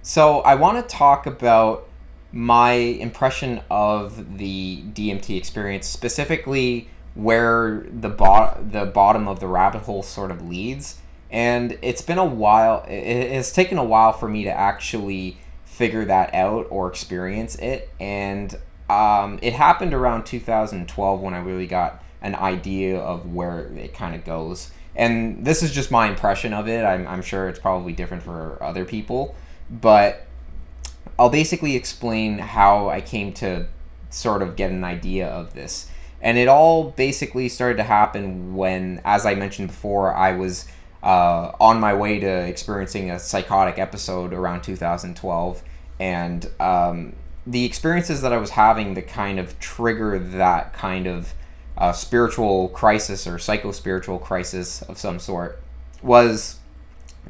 So I want to talk about my impression of the DMT experience, specifically where the bottom of the rabbit hole sort of leads. And it's been a while. It has taken a while for me to actually figure that out or experience it. And it happened around 2012 when I really got an idea of where it kind of goes. And this is just my impression of it. I'm sure it's probably different for other people, but I'll basically explain how I came to sort of get an idea of this. And it all basically started to happen when, as I mentioned before, I was on my way to experiencing a psychotic episode around 2012. And the experiences that I was having that kind of trigger that kind of spiritual crisis or psycho-spiritual crisis of some sort was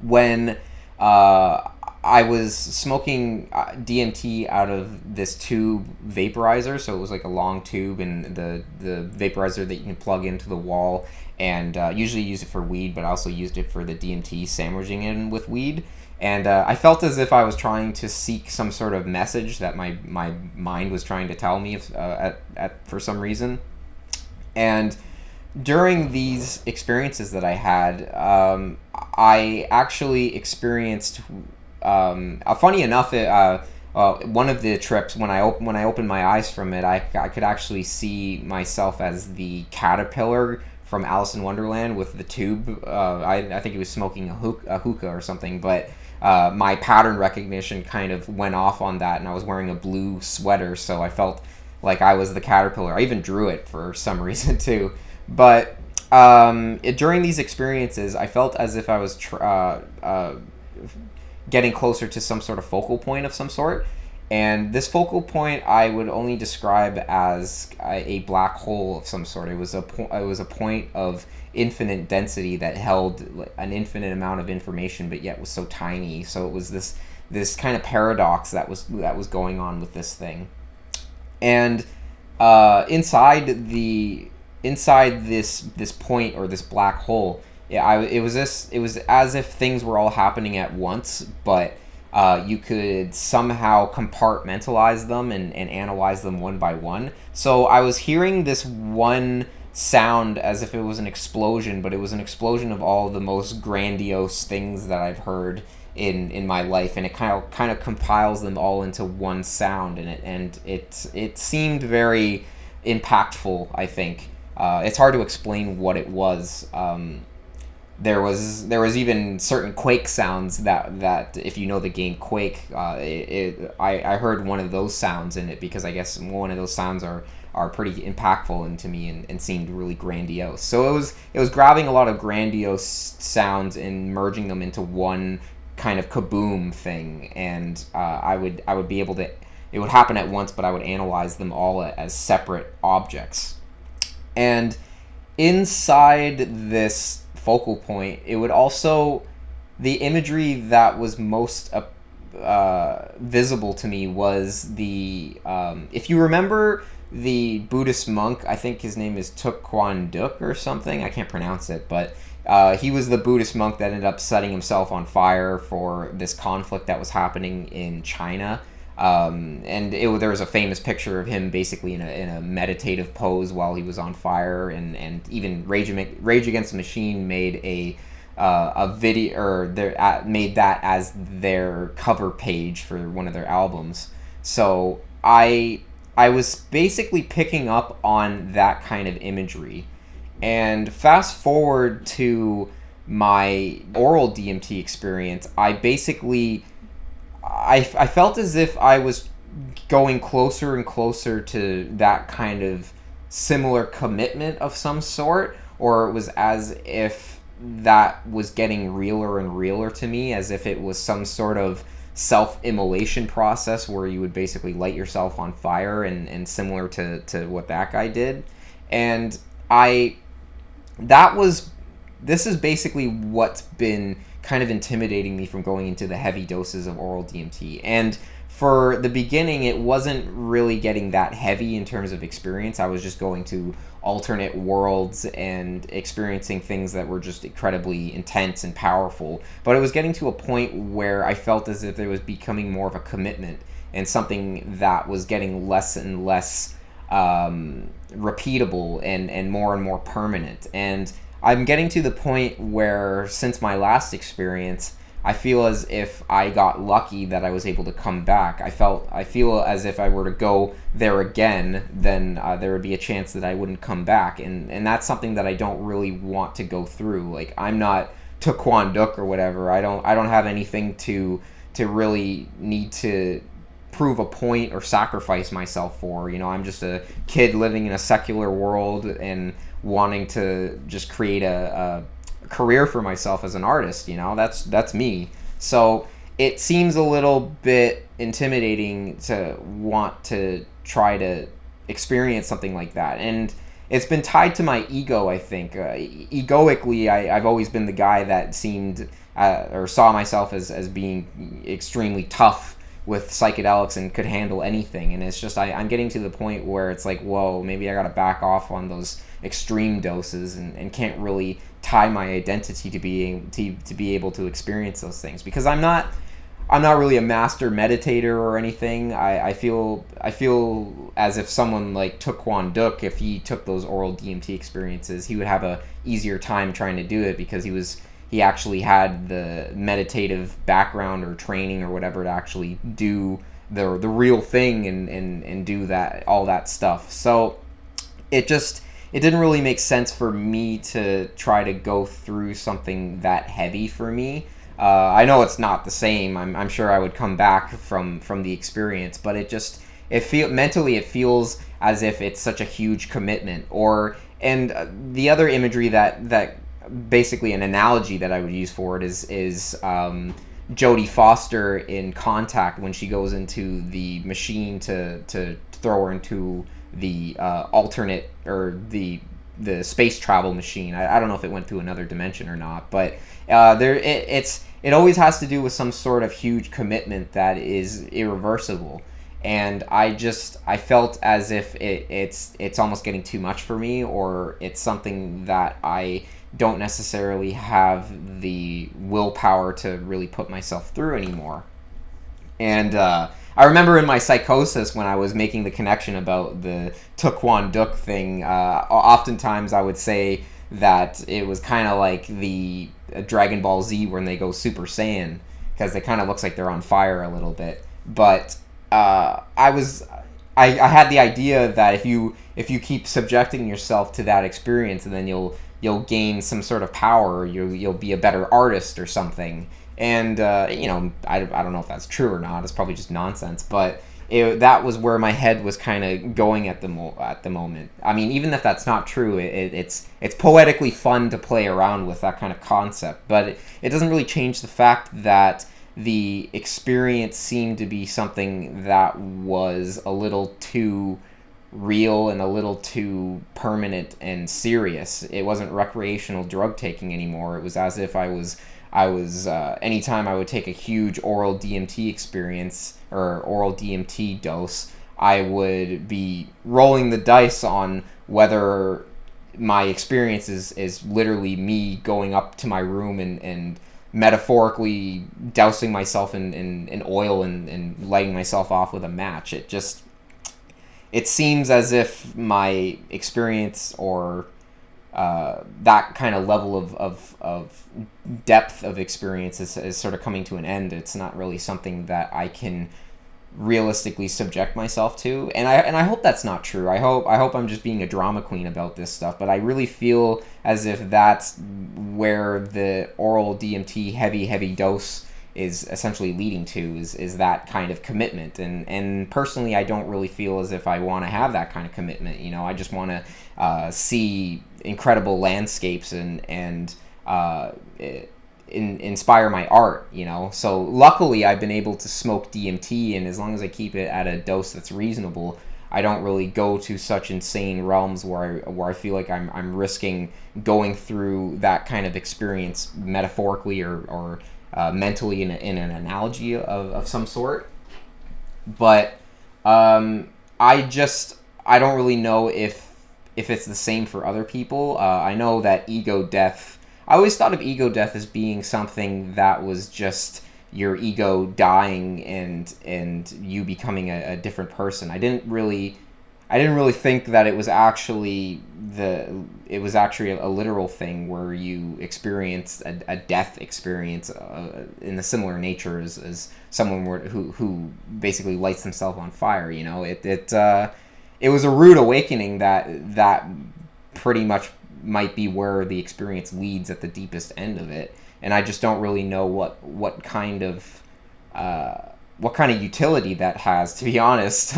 when I was smoking DMT out of this tube vaporizer. So it was like a long tube, and the vaporizer that you can plug into the wall, and usually use it for weed, but I also used it for the DMT sandwiching in with weed. And I felt as if I was trying to seek some sort of message that my mind was trying to tell me for some reason. And during these experiences that I had, I actually experienced. Funny enough, one of the trips when I opened my eyes from it, I could actually see myself as the caterpillar from Alice in Wonderland with the tube. I think he was smoking a hookah or something, but my pattern recognition kind of went off on that, and I was wearing a blue sweater, so I felt like I was the caterpillar. I even drew it for some reason too. But during these experiences, I felt as if I was getting closer to some sort of focal point of some sort. And this focal point I would only describe as a black hole of some sort. It was a point of infinite density that held an infinite amount of information, but yet was so tiny. So it was this kind of paradox that was going on with this thing. And inside this point, or this black hole, it was as if things were all happening at once, but you could somehow compartmentalize them and analyze them one by one. So I was hearing this one sound as if it was an explosion, but it was an explosion of all the most grandiose things that I've heard in my life, and it kind of compiles them all into one sound, and it seemed very impactful. I think it's hard to explain what it was. There was even certain Quake sounds that if you know the game Quake, I heard one of those sounds in it, because I guess one of those sounds are pretty impactful into me, and seemed really grandiose. So it was grabbing a lot of grandiose sounds and merging them into one kind of kaboom thing, and I would be able to. It would happen at once, but I would analyze them all as separate objects. And inside this focal point, it would also, the imagery that was most visible to me was if you remember the Buddhist monk, I think his name is Thich Kwan Duk or something, I can't pronounce it, but he was the Buddhist monk that ended up setting himself on fire for this conflict that was happening in China. And there was a famous picture of him basically in a meditative pose while he was on fire, and even Rage Against the Machine made a video, or made that as their cover page for one of their albums. So I was basically picking up on that kind of imagery. And fast forward to my oral DMT experience, I felt as if I was going closer and closer to that kind of similar commitment of some sort, or it was as if that was getting realer and realer to me, as if it was some sort of self-immolation process where you would basically light yourself on fire, and similar to what that guy did. And that was this is basically what's been kind of intimidating me from going into the heavy doses of oral DMT. And for the beginning, it wasn't really getting that heavy in terms of experience. I was just going to alternate worlds and experiencing things that were just incredibly intense and powerful. But it was getting to a point where I felt as if it was becoming more of a commitment and something that was getting less and less repeatable and more permanent. And I'm getting to the point where, since my last experience, I feel as if I got lucky that I was able to come back. I feel as if I were to go there again, then there would be a chance that I wouldn't come back, and that's something that I don't really want to go through. Like, I'm not Taekwon Duk or whatever. I don't have anything to really need to prove a point or sacrifice myself for. You know, I'm just a kid living in a secular world and wanting to just create a career for myself as an artist. You know, that's me. So it seems a little bit intimidating to want to try to experience something like that, and it's been tied to my ego, I think. Egoically, I've always been the guy that seemed or saw myself as being extremely tough with psychedelics and could handle anything. And it's just I'm getting to the point where it's like, whoa, maybe I gotta back off on those extreme doses and can't really tie my identity to be able to experience those things, because I'm not really a master meditator or anything. I feel as if someone like Taekwon Duk, if he took those oral DMT experiences, he would have a easier time trying to do it, because he actually had the meditative background or training or whatever to actually do the real thing and do that, all that stuff. So it didn't really make sense for me to try to go through something that heavy for me. I know it's not the same. I'm sure I would come back from the experience, but mentally it feels as if it's such a huge commitment. And the other imagery that basically an analogy that I would use for it is Jodie Foster in Contact, when she goes into the machine to throw her into the alternate, or the space travel machine. I don't know if it went through another dimension or not, but it always has to do with some sort of huge commitment that is irreversible. And I felt as if it's almost getting too much for me, or it's something that I don't necessarily have the willpower to really put myself through anymore. And I remember in my psychosis, when I was making the connection about the Taekwon Duk thing, oftentimes I would say that it was kind of like the Dragon Ball Z when they go Super Saiyan, because it kind of looks like they're on fire a little bit. But I had the idea that if you keep subjecting yourself to that experience, and then you'll gain some sort of power, you'll be a better artist or something. And I don't know if that's true or not. It's probably just nonsense, but that was where my head was kind of going at the moment. I mean, even if that's not true, it's poetically fun to play around with that kind of concept, but it doesn't really change the fact that the experience seemed to be something that was a little too real and a little too permanent and serious. It wasn't recreational drug taking anymore. It was as if I was anytime I would take a huge oral DMT experience or oral DMT dose, I would be rolling the dice on whether my experience is literally me going up to my room and metaphorically dousing myself in oil and lighting myself off with a match. It seems as if my experience, or that kind of level of depth of experience is sort of coming to an end. It's not really something that I can realistically subject myself to, and I hope that's not true. I hope I'm just being a drama queen about this stuff, but I really feel as if that's where the oral DMT heavy dose is essentially leading to, is that kind of commitment. And personally, I don't really feel as if I want to have that kind of commitment. You know, I just want to see incredible landscapes and inspire my art, you know. So luckily I've been able to smoke DMT, and as long as I keep it at a dose that's reasonable, I don't really go to such insane realms where I feel like I'm risking going through that kind of experience metaphorically or mentally in an analogy of some sort. But I just I don't really know if it's the same for other people. I know that ego death. I always thought of ego death as being something that was just your ego dying and you becoming a different person. I didn't really think that it was actually a literal thing where you experience a death experience in a similar nature as someone who basically lights themselves on fire. You know, it was a rude awakening that pretty much might be where the experience leads at the deepest end of it, and I just don't really know what kind of utility that has, to be honest.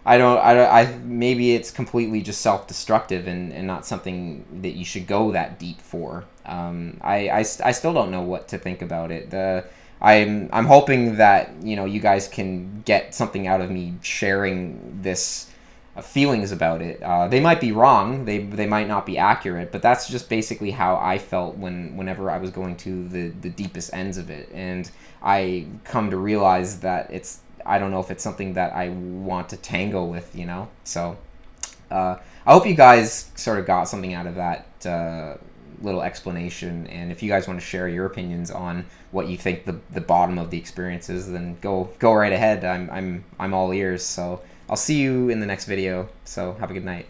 Maybe it's completely just self-destructive and not something that you should go that deep for. I still don't know what to think about it. I'm hoping that, you know, you guys can get something out of me sharing this feelings about it. They might be wrong. They might not be accurate, but that's just basically how I felt whenever I was going to the deepest ends of it. And I come to realize that I don't know if it's something that I want to tango with, you know? So I hope you guys sort of got something out of that little explanation. And if you guys want to share your opinions on what you think the bottom of the experience is, then go right ahead. I'm all ears. So I'll see you in the next video. So have a good night.